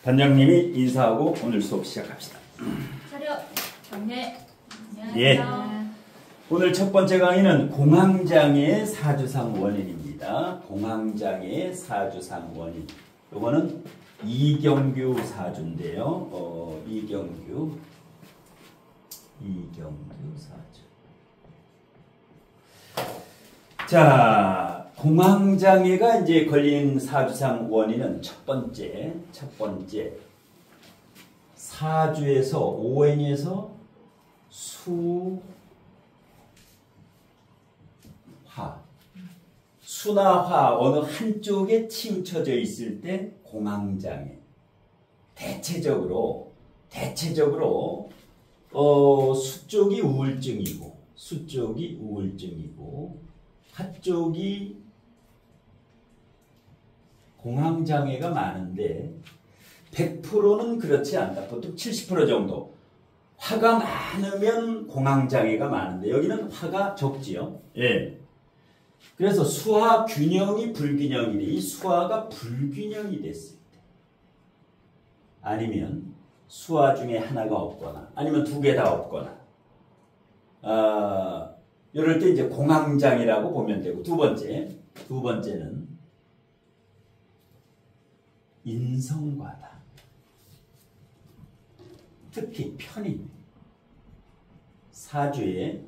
단장님이 인사하고 오늘 수업 시작합시다. 차렷, 경례. 예. 오늘 첫 번째 강의는 공황장애의 사주상 원인입니다. 공황장애의 사주상 원인. 요거는 이경규 사주인데요. 이경규 사주. 자, 공황장애가 이제 걸린 사주상 원인은 첫 번째 사주에서 오행에서 수나 화 어느 한쪽에 치우쳐져 있을 때 공황장애. 대체적으로 수 쪽이 우울증이고 화 쪽이 공황장애가 많은데 100%는 그렇지 않다. 보통 70% 정도. 화가 많으면 공황장애가 많은데 여기는 화가 적지요. 예. 그래서 수화 균형이 불균형이니 이 수화가 불균형이 됐을 때 아니면 수화 중에 하나가 없거나 아니면 두 개 다 없거나 이럴 때 이제 공황장애라고 보면 되고 두 번째는 인성과다. 특히 편인. 사주에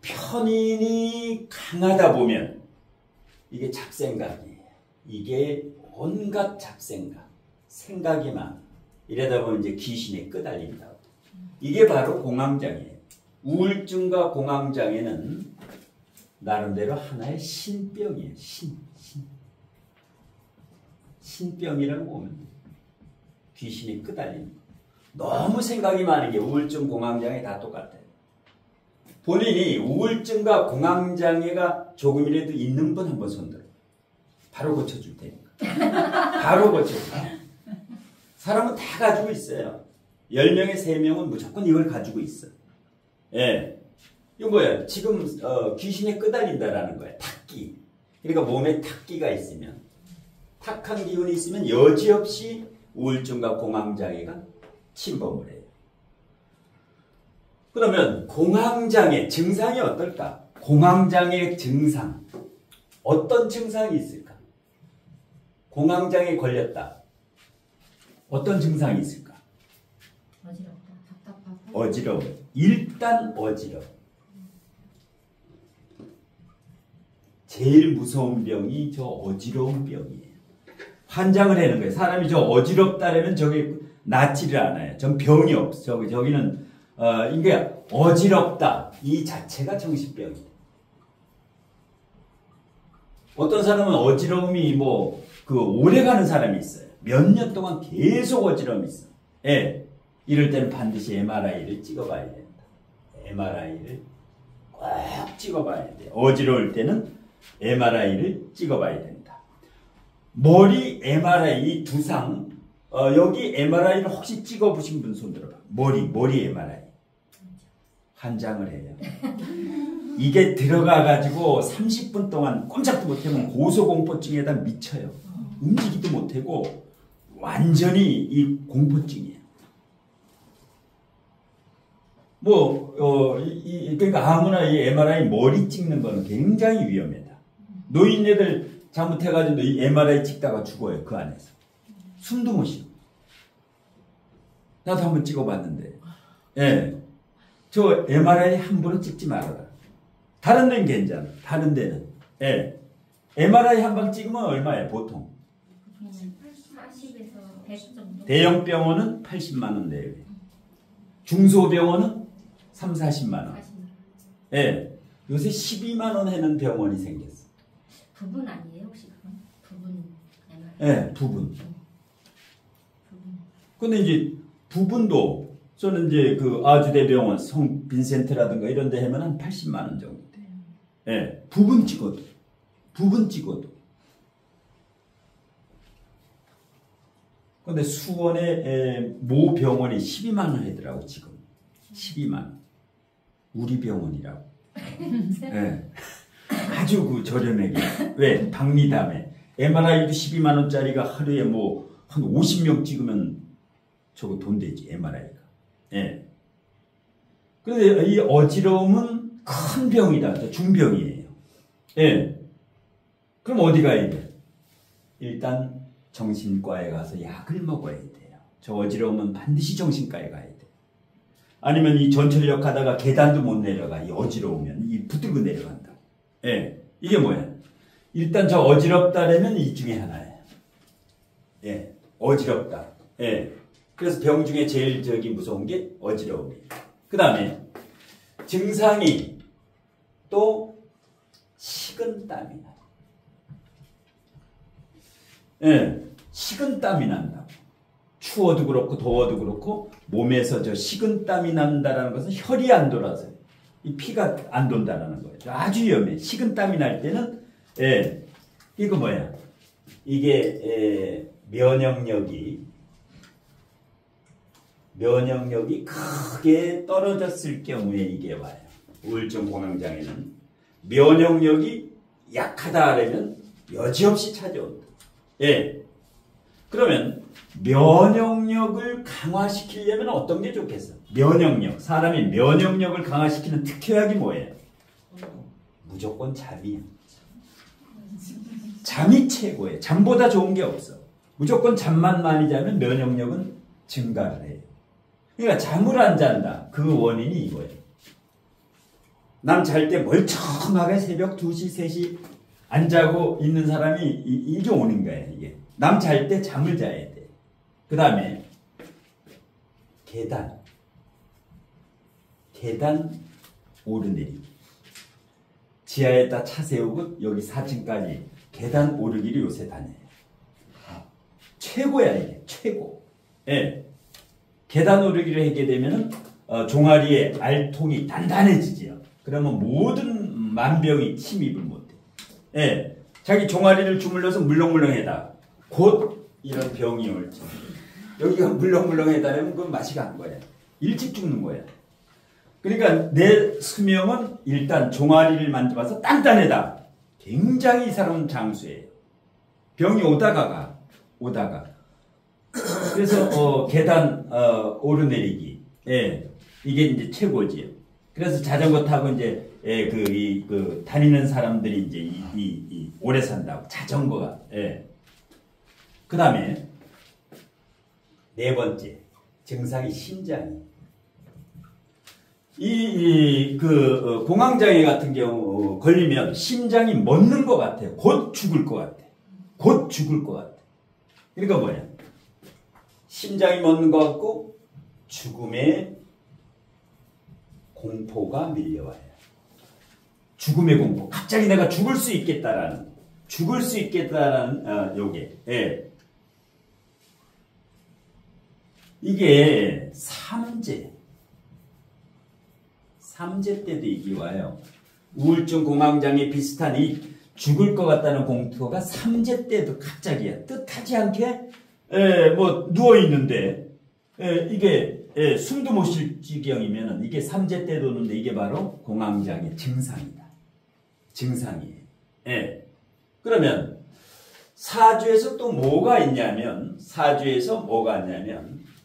편인이 강하다 보면 이게 잡생각이에요. 이게 온갖 잡생각, 생각이 많아. 이러다 보면 이제 귀신에 끄달린다고. 이게 바로 공황장애예요. 우울증과 공황장애는 나름대로 하나의 신병이에요. 신병이라고 보면 돼요. 귀신이 끄달리는 거. 너무 생각이 많은 게 우울증, 공황장애 다 똑같아요. 본인이 우울증과 공황장애가 조금이라도 있는 분 한번 손들어. 바로 고쳐줄 테니까. 바로 고쳐줄 테니까. 사람은 다 가지고 있어요. 10명에 3명은 무조건 이걸 가지고 있어. 예. 이거 뭐야? 지금 귀신에 끄달린다라는 거야. 탁기. 그러니까 몸에 탁기가 있으면 탁한 기운이 있으면 여지없이 우울증과 공황장애가 침범을 해요. 그러면 공황장애 증상이 어떨까? 공황장애 증상. 어떤 증상이 있을까? 공황장애 걸렸다. 어떤 증상이 있을까? 어지럽다, 답답하고. 어지러워. 일단 어지러워. 제일 무서운 병이 저 어지러운 병이에요. 환장을 하는 거예요. 사람이 저 어지럽다라면 저게 낫지를 않아요. 전 병이 없어. 저기는 이게 어지럽다. 이 자체가 정신병이에요. 어떤 사람은 어지러움이 오래가는 사람이 있어요. 몇 년 동안 계속 어지러움이 있어. 예. 이럴 때는 반드시 MRI를 찍어봐야 된다. MRI를 꼭 찍어봐야 돼요. 어지러울 때는 MRI를 찍어봐야 된다. 머리 MRI 두상 여기 MRI를 혹시 찍어보신 분 손 들어봐. 머리 MRI. 환장을 해요. 이게 들어가가지고 30분 동안 꼼짝도 못하면 고소공포증에다 미쳐요. 움직이도 못하고 완전히 이 공포증이에요. 그러니까 아무나 이 MRI 머리 찍는 거는 굉장히 위험하다. 노인네들 잘못해가지고 이 MRI 찍다가 죽어요. 그 안에서. 숨도 못 쉬어. 나도 한번 찍어봤는데. 예. 저 MRI 함부로 찍지 말아라. 다른 데는 괜찮아. 다른 데는. 예. MRI 한 방 찍으면 얼마예요, 보통? 40에서 100 정도. 대형 병원은 80만 원 내외. 중소병원은 3, 40만 원. 예. 요새 12만 원 하는 병원이 생겼어. 부분 아니에요, 혹시 그건? 부분 MRI. 예, 부분. 근데 이제 부분도 저는 이제 그 아주대병원, 성 빈센트라든가 이런 데 하면 한 80만 원 정도 돼요. 예. 부분 찍어도. 근데 수원의 모 병원이 12만 원 하더라고, 지금. 12만 원. 우리 병원이라고. 예. 아주 그 저렴하게. 왜? 박리담에. MRI도 12만 원짜리가 하루에 한 50명 찍으면 저거 돈 되지, MRI가. 예. 그런데 이 어지러움은 큰 병이다. 중병이에요. 예. 그럼 어디 가야 돼? 일단 정신과에 가서 약을 먹어야 돼요. 저 어지러움은 반드시 정신과에 가야 돼. 아니면 이 전철역 가다가 계단도 못 내려가. 이 어지러우면 이 붙들고 내려간다. 예. 이게 뭐야? 일단 저 어지럽다라면 이 중에 하나예요. 예. 어지럽다. 예. 그래서 병 중에 제일 무서운 게 어지러움이에요. 그 다음에 증상이 또 식은땀이 나요. 예, 식은땀이 난다고. 추워도 그렇고 더워도 그렇고 몸에서 저 식은땀이 난다는 것은 혈이 안 돌아서 이 피가 안 돈다는 거예요. 아주 위험해. 식은땀이 날 때는 이거 뭐야? 이게 면역력이 크게 떨어졌을 경우에 이게 와요. 우울증 공황장애는 면역력이 약하다라면 여지없이 찾아온다. 예. 그러면 면역력을 강화시키려면 어떤 게 좋겠어? 면역력. 사람이 면역력을 강화시키는 특효약이 뭐예요? 무조건 잠이야. 잠이 최고예요. 잠보다 좋은 게 없어. 무조건 잠만 많이 자면 면역력은 증가를 해요. 그러니까 잠을 안 잔다. 그 원인이 이거예요. 남 잘 때 멀쩡하게 새벽 2시, 3시 안 자고 있는 사람이 이게 오는 거예요. 이게. 남 잘 때 잠을 자야 돼. 그 다음에 계단 오르내리기. 지하에다 차 세우고 여기 4층까지 계단 오르기를 요새 다녀요. 최고야 이게. 최고. 예. 계단 오르기를 하게 되면은 종아리에 알통이 단단해지지요. 그러면 모든 만병이 침입을 못해. 예. 자기 종아리를 주물러서 물렁물렁해다. 곧 이런 병이 올지. 여기가 물렁물렁해다라면 그건 맛이 간 거야. 일찍 죽는 거야. 그러니까 내 수명은 일단 종아리를 만져봐서 단단하다. 굉장히 이상한 장수예요. 병이 오다가. 그래서 계단 오르내리기. 예. 이게 이제 최고지요. 그래서 자전거 타고 이제 다니는 사람들이 이제 오래 산다고. 자전거가. 예. 그 다음에 네 번째 증상이 심장이. 공황장애 같은 경우 걸리면 심장이 멎는 것 같아요. 곧 죽을 것 같아. 그러니까 뭐야? 심장이 멎는 것 같고 죽음의 공포가 밀려와요. 죽음의 공포. 갑자기 내가 죽을 수 있겠다라는 요게. 예. 이게 삼재 때도 이게 와요. 우울증 공황장애 비슷한 이 죽을 것 같다는 공포가 삼재 때도 갑자기야. 뜻하지 않게 누워 있는데 이게 숨도 못 쉴 지경이면 이게 삼재 때도 오는데 이게 바로 공황장애 증상이에요. 예. 그러면 사주에서 또 뭐가 있냐면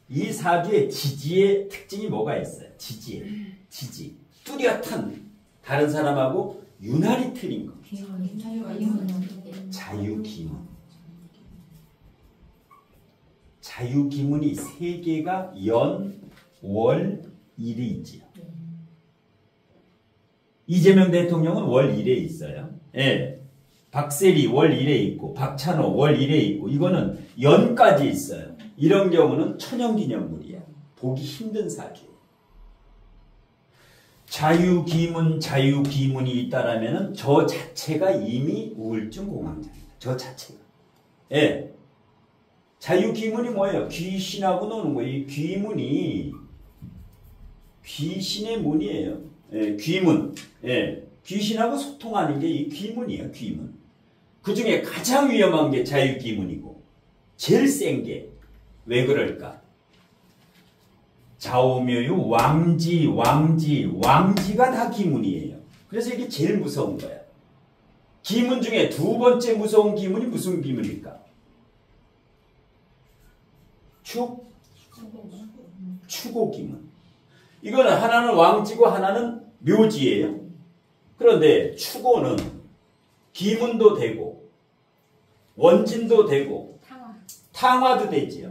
이 사주의 지지의 특징이 뭐가 있어요? 지지. 뚜렷한 다른 사람하고 유난히 틀린 거. 자유기문이 세 개가 연, 월, 일에 있지요. 이재명 대통령은 월 1에 있어요. 예. 박세리 월 1에 있고 박찬호 월 1에 있고 이거는 연까지 있어요. 이런 경우는 천연기념물이야. 보기 힘든 사주예요. 자유기문이 있다라면은 저 자체가 이미 우울증 공황장애다. 저 자체가. 예. 자유기문이 뭐예요? 귀신하고 노는 거예요. 이 귀문이 귀신의 문이에요. 예, 귀문. 예. 귀신하고 소통하는 게 이 귀문이에요. 귀문. 그 중에 가장 위험한 게 자유기문이고 제일 센 게 왜 그럴까? 좌우묘유 왕지가 다 기문이에요. 그래서 이게 제일 무서운 거야. 기문 중에 두 번째 무서운 기문이 무슨 기문일까? 축, 추고기문. 이거는 하나는 왕지고 하나는 묘지예요. 그런데 추고는 기문도 되고 원진도 되고 탕화도 되지요.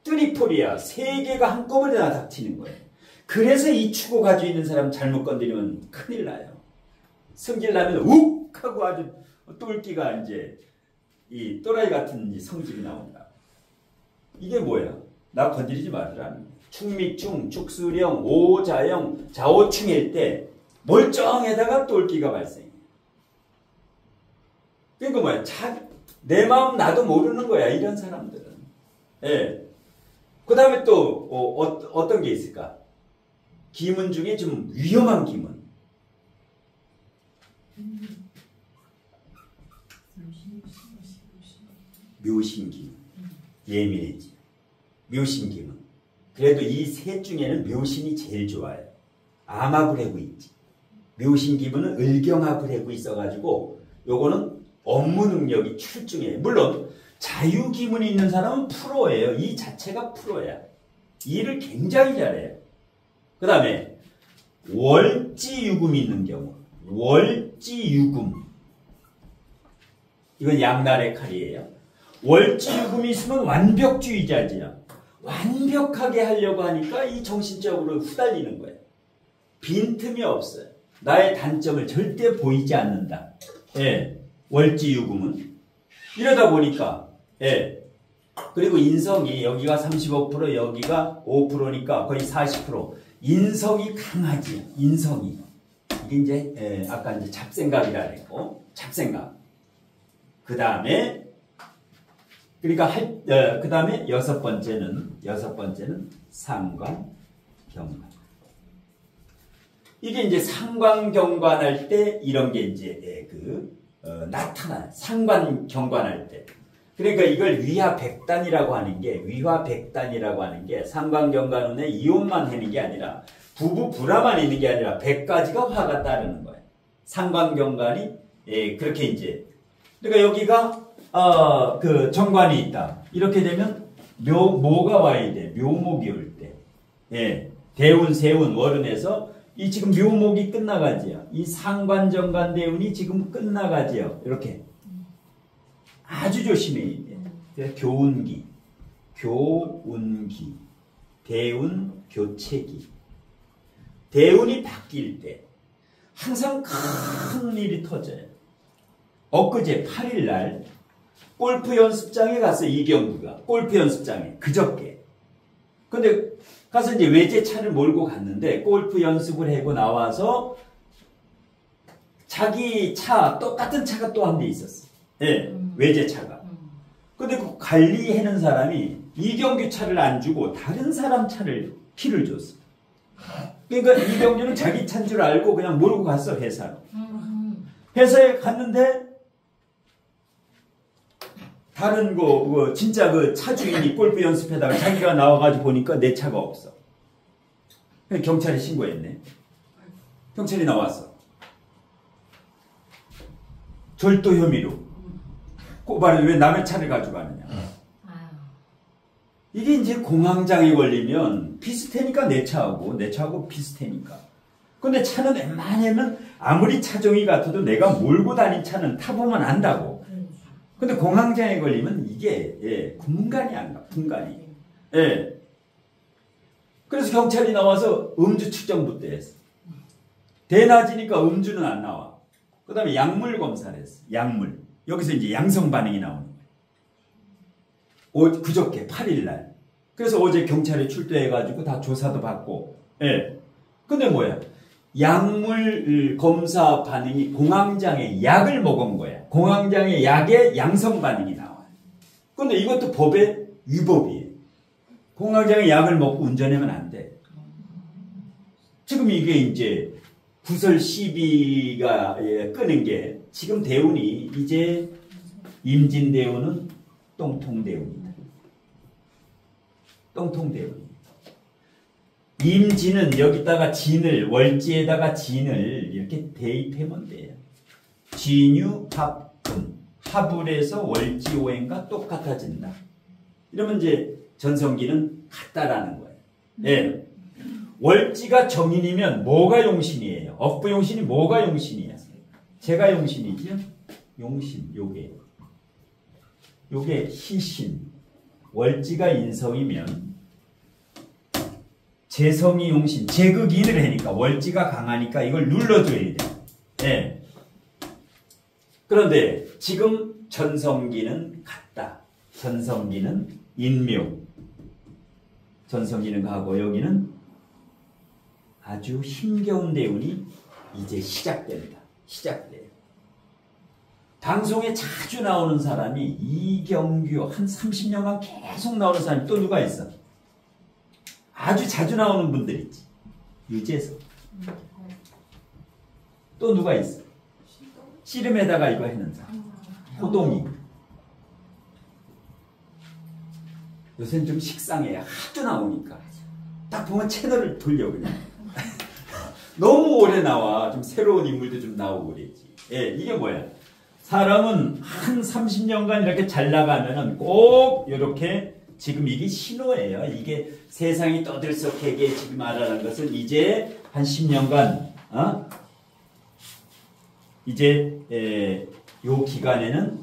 트리폴이야. 세 개가 한꺼번에 다 닥치는 거예요. 그래서 이 추고 가지고 있는 사람 잘못 건드리면 큰일 나요. 성질 나면 욱 하고 아주 똘끼가 이제 이 또라이 같은 성질이 나온다. 이게 뭐야? 나 건드리지 말으라는 거야. 충미충, 축수령, 오자영, 자오충일 때 멀쩡해다가 똘끼가 발생해. 그러니까 뭐야? 내 마음 나도 모르는 거야. 이런 사람들은. 예. 그 다음에 또 어떤 게 있을까? 기문 중에 좀 위험한 기문. 묘신기문. 예민해지. 묘신기문. 그래도 이 셋 중에는 묘신이 제일 좋아요. 암하불해구 있지. 묘신기문은 을경하불해구 있어가지고 요거는 업무 능력이 출중해요. 물론 자유기문이 있는 사람은 프로예요. 이 자체가 프로야. 일을 굉장히 잘해요. 그 다음에 월지유금이 있는 경우. 월지유금. 이건 양날의 칼이에요. 월지유금이 있으면 완벽주의자지요. 완벽하게 하려고 하니까 이 정신적으로 후달리는 거예요. 빈틈이 없어요. 나의 단점을 절대 보이지 않는다. 예. 월지유금은. 이러다 보니까, 예. 그리고 인성이 여기가 35%, 여기가 5%니까 거의 40%. 인성이 강하지. 인성이. 이게 이제, 예, 아까 이제 잡생각이라 그랬고, 잡생각. 그 다음에, 그러니까 그 다음에 여섯 번째는 상관, 경관. 이게 이제 상관, 경관할 때 이런 게 이제 나타나요. 상관, 경관할 때. 그러니까 이걸 위화백단이라고 하는 게 상관, 경관운에 이혼만 하는 게 아니라 부부, 불화만 있는 게 아니라 100가지가 화가 따르는 거예요. 상관, 경관이 그렇게 이제. 그러니까 여기가 그 정관이 있다. 이렇게 되면 뭐가 와야 돼? 묘목이 올 때. 예. 대운, 세운, 월운에서 이 지금 묘목이 끝나가지요. 이 상관, 정관, 대운이 지금 끝나가지요. 이렇게. 아주 조심해야 돼. 교운기, 대운, 교체기. 대운이 바뀔 때 항상 큰 일이 터져요. 엊그제 8일 날 골프 연습장에 갔어요. 이경규가. 골프 연습장에. 그저께. 근데 가서 이제 외제차를 몰고 갔는데 골프 연습을 하고 나와서 자기 차, 똑같은 차가 또 한 대 있었어. 예, 외제차가. 근데 그 관리하는 사람이 이경규 차를 안 주고 다른 사람 차를 키를 줬어. 그러니까 이경규는 자기 차인 줄 알고 그냥 몰고 갔어, 회사로. 회사에 갔는데 다른 진짜 그 차 주인이 골프 연습하다가 자기가 나와가지고 보니까 내 차가 없어. 그래서 경찰에 신고했네. 경찰이 나왔어. 절도 혐의로. 고발을 왜 남의 차를 가져가느냐. 이게 이제 공황장애 걸리면 비슷하니까 내 차하고 비슷하니까. 근데 차는 웬만하면 아무리 차종이 같아도 내가 몰고 다닌 차는 타보면 안다고. 근데 공황장애 걸리면 이게 분간이 안 가. 분간이. 예. 그래서 경찰이 나와서 음주 측정부터 했어. 대낮이니까 음주는 안 나와. 그 다음에 약물 검사를 했어. 약물. 여기서 이제 양성 반응이 나오는 거예요. 그저께 8일 날. 그래서 어제 경찰에 출두해가지고 다 조사도 받고. 예. 근데 뭐야? 약물 검사 반응이 공황장애 약을 먹은 거야. 공황장애 약에 양성 반응이 나와요. 근데 이것도 법의 위법이에요. 공황장애 약을 먹고 운전하면 안 돼. 지금 이게 이제 구설 시비가 끄는 게 지금 대운이 이제 임진대운은 똥통대운이다. 똥통대운. 임진은 여기다가 진을, 월지에다가 진을 이렇게 대입하면 돼요. 진유, 합금, 합을해서 월지오행과 똑같아진다. 이러면 이제 전성기는 같다라는 거예요. 예. 월지가 정인이면 뭐가 용신이에요? 억부용신이 뭐가 용신이야? 제가 용신이죠? 용신, 요게 희신. 월지가 인성이면 재성이 용신, 제극인을 하니까 월지가 강하니까 이걸 눌러줘야 돼요. 예. 그런데 지금 전성기는 같다. 전성기는 인묘. 전성기는 가고 여기는 아주 힘겨운 대운이 이제 시작됩니다. 시작돼요. 방송에 자주 나오는 사람이 이경규 한 30년간 계속 나오는 사람이 또 누가 있어? 아주 자주 나오는 분들 있지. 유재석. 또 누가 있어? 씨름에다가 이거 해는 사람. 호동이. 요새는 좀 식상해. 하도 나오니까. 딱 보면 채널을 돌려 그냥. 너무 오래 나와. 좀 새로운 인물도 좀 나오고 그랬지. 예, 이게 뭐야? 사람은 한 30년간 이렇게 잘 나가면은 꼭 이렇게 지금 이게 신호예요. 이게 세상이 떠들썩하게 지금 알아라는 것은 이제 한 10년간, 이제, 요 기간에는,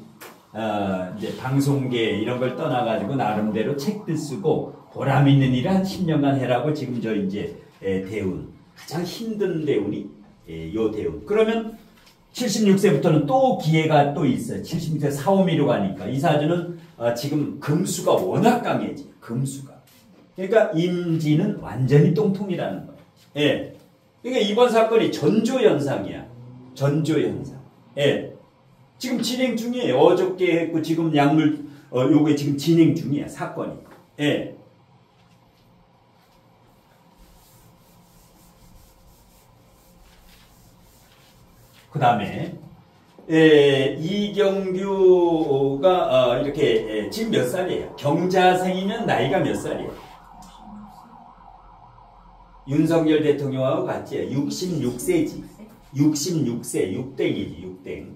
이제 방송계 이런 걸 떠나가지고 나름대로 책들 쓰고 보람 있는 일을 한 10년간 해라고 지금 저 이제 대운. 가장 힘든 대운이 요 대운. 그러면 76세부터는 또 기회가 또 있어요. 76세 사오미로 가니까. 이 사주는 지금 금수가 워낙 강해지. 금수가. 그러니까 임지는 완전히 똥통이라는 거예요. 예. 그러니까 이번 사건이 전조현상이야. 전조현상. 예. 지금 진행 중이에요. 어저께 했고 지금 약물 요게 지금 진행 중이야. 사건이. 예. 그 다음에 이경규가 이렇게 지금 몇 살이에요? 경자생이면 나이가 몇 살이에요? 윤석열 대통령하고 같지? 66세지. 66세, 6땡이지, 6땡.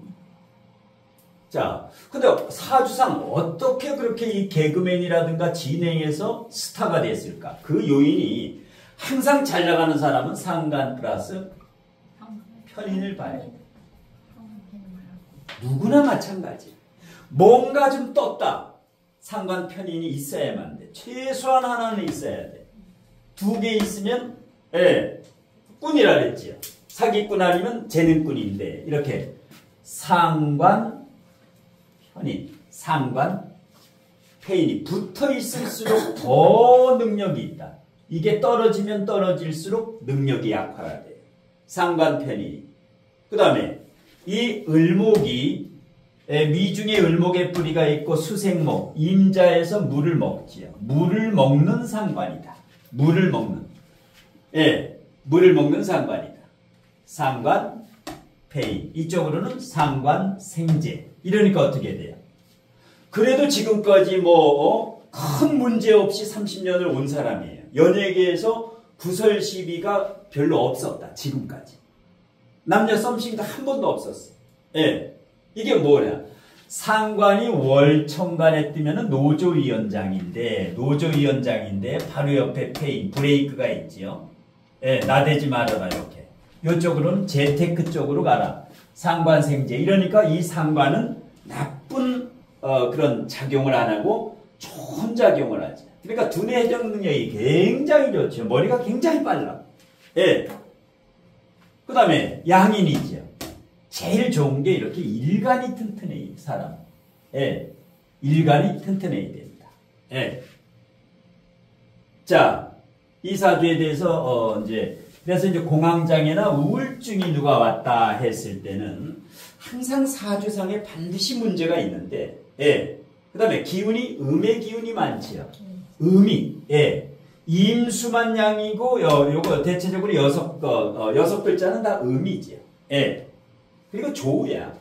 자, 근데 사주상 어떻게 그렇게 이 개그맨이라든가 진행해서 스타가 됐을까? 그 요인이 항상 잘 나가는 사람은 상관 플러스 편인을 봐야 돼. 누구나 마찬가지. 뭔가 좀 떴다. 상관 편인이 있어야만 돼. 최소한 하나는 있어야 돼. 2개 있으면 꾼이라 그랬지요. 사기꾼 아니면 재능꾼인데 이렇게 상관 편인, 상관 편인이 붙어 있을수록 더 능력이 있다. 이게 떨어지면 떨어질수록 능력이 약화가 돼요. 상관 편인이. 그 다음에 이 을목이 미중에 을목의 뿌리가 있고 수생목, 임자에서 물을 먹지요. 물을 먹는 상관이다. 물을 먹는. 물을 먹는 상관이다. 상관, 폐인. 이쪽으로는 상관, 생재. 이러니까 어떻게 돼요? 그래도 지금까지 큰 문제 없이 30년을 온 사람이에요. 연예계에서 구설 시비가 별로 없었다. 지금까지. 남녀 썸씽도 한 번도 없었어. 이게 뭐냐? 상관이 월천간에 뜨면은 노조위원장인데 바로 옆에 페인, 브레이크가 있지요. 나대지 말아라, 이렇게. 이쪽으로는 재테크 쪽으로 가라. 상관생재. 이러니까 이 상관은 나쁜, 그런 작용을 안 하고 좋은 작용을 하지. 그러니까 두뇌 해적 능력이 굉장히 좋죠. 머리가 굉장히 빨라. 그 다음에 양인이죠. 제일 좋은 게 이렇게 일간이 튼튼해요, 사람. 일간이 튼튼해야 됩니다. 자, 이 사주에 대해서, 그래서 이제 공황장애나 우울증이 누가 왔다 했을 때는 항상 사주상에 반드시 문제가 있는데, 그 다음에 기운이, 음의 기운이 많지요. 음이, 임수만 양이고, 요거 대체적으로 여섯 글자는 다 음이지요. 그리고 조우야.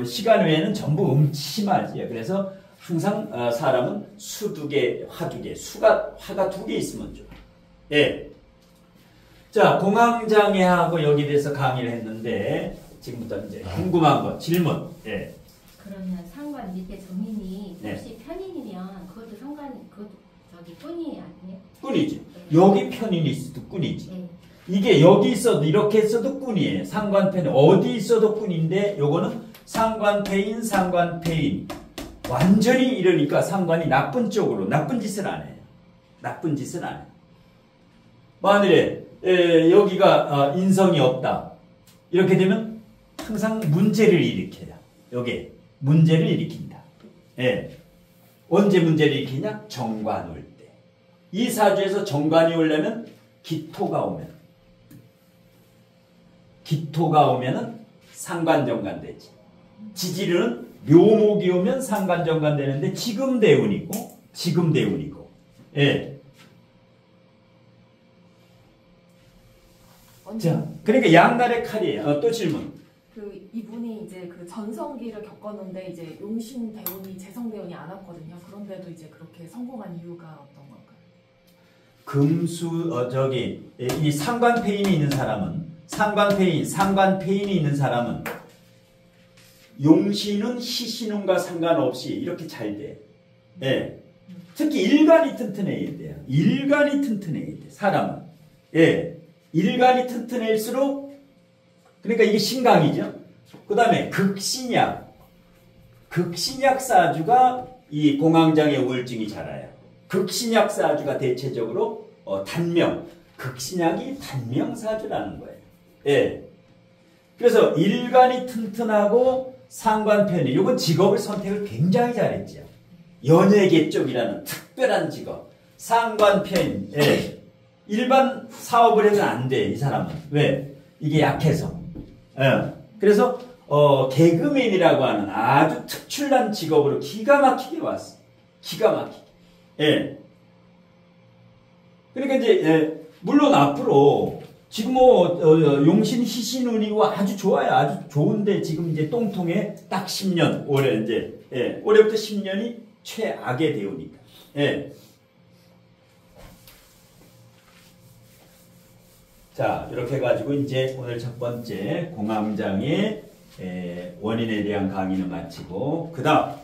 시간 외에는 전부 음침하지요. 그래서 항상 사람은 수 2개, 화 2개, 화가 2개 있으면 좋아. 자, 공황장애하고 여기에 대해서 강의를 했는데, 지금부터 이제 궁금한 거, 질문. 그러면 상관 밑에 정인이 네. 혹시 편인이면 그것도 상관 그것도 저기 꾼이 아니에요? 꾼이지. 여기 편인이 있어도 꾼이지. 네. 이게 여기 있어도 이렇게 있어도 꾼이에요. 상관편이 어디 있어도 꾼인데 요거는 상관패인 상관패인. 완전히 이러니까 상관이 나쁜 쪽으로 나쁜 짓을 안 해요. 나쁜 짓을 안 해요. 만일에 여기가 인성이 없다. 이렇게 되면 항상 문제를 일으켜요. 여기에 문제를 일으킨다. 예. 언제 문제를 일으키냐? 정관 올 때. 이 사주에서 정관이 오려면 기토가 오면은 상관정관 되지. 지지르는 묘목이 오면 상관정관 되는데 지금 대운이고 예. 자, 그러니까 양날의 칼이에요. 또 질문. 그 이분이 이제 그 전성기를 겪었는데 이제 용신 대운이 재성 대운이 안 왔거든요. 그런데도 이제 그렇게 성공한 이유가 어떤 걸까요? 이 상관패인이 있는 사람은 용신은 희신운과 상관없이 이렇게 잘 돼. 예. 특히 일간이 튼튼해야 돼요. 일간이 튼튼해야 돼. 사람은. 예. 일간이 튼튼할수록 그러니까 이게 신강이죠. 그 다음에 극신약 사주가 이 공황장애 우울증이 자라요. 극신약 사주가 대체적으로 극신약이 단명사주라는 거예요. 예. 그래서 일간이 튼튼하고 상관편이 이건 직업을 선택을 굉장히 잘했죠. 연예계 쪽이라는 특별한 직업. 상관편. 예. 일반 사업을 해도 안 돼, 이 사람은. 왜? 이게 약해서. 예. 그래서 개그맨이라고 하는 아주 특출난 직업으로 기가 막히게 왔어. 기가 막히게. 예. 그러니까 이제 물론 앞으로 지금 용신 희신운이고 아주 좋아요. 아주 좋은데 지금 이제 똥통에 딱 10년 올해 이제 올해부터 10년이 최악의 대우니까. 예. 자, 이렇게 해가지고 이제 오늘 첫 번째 공황장애 원인에 대한 강의는 마치고 그다음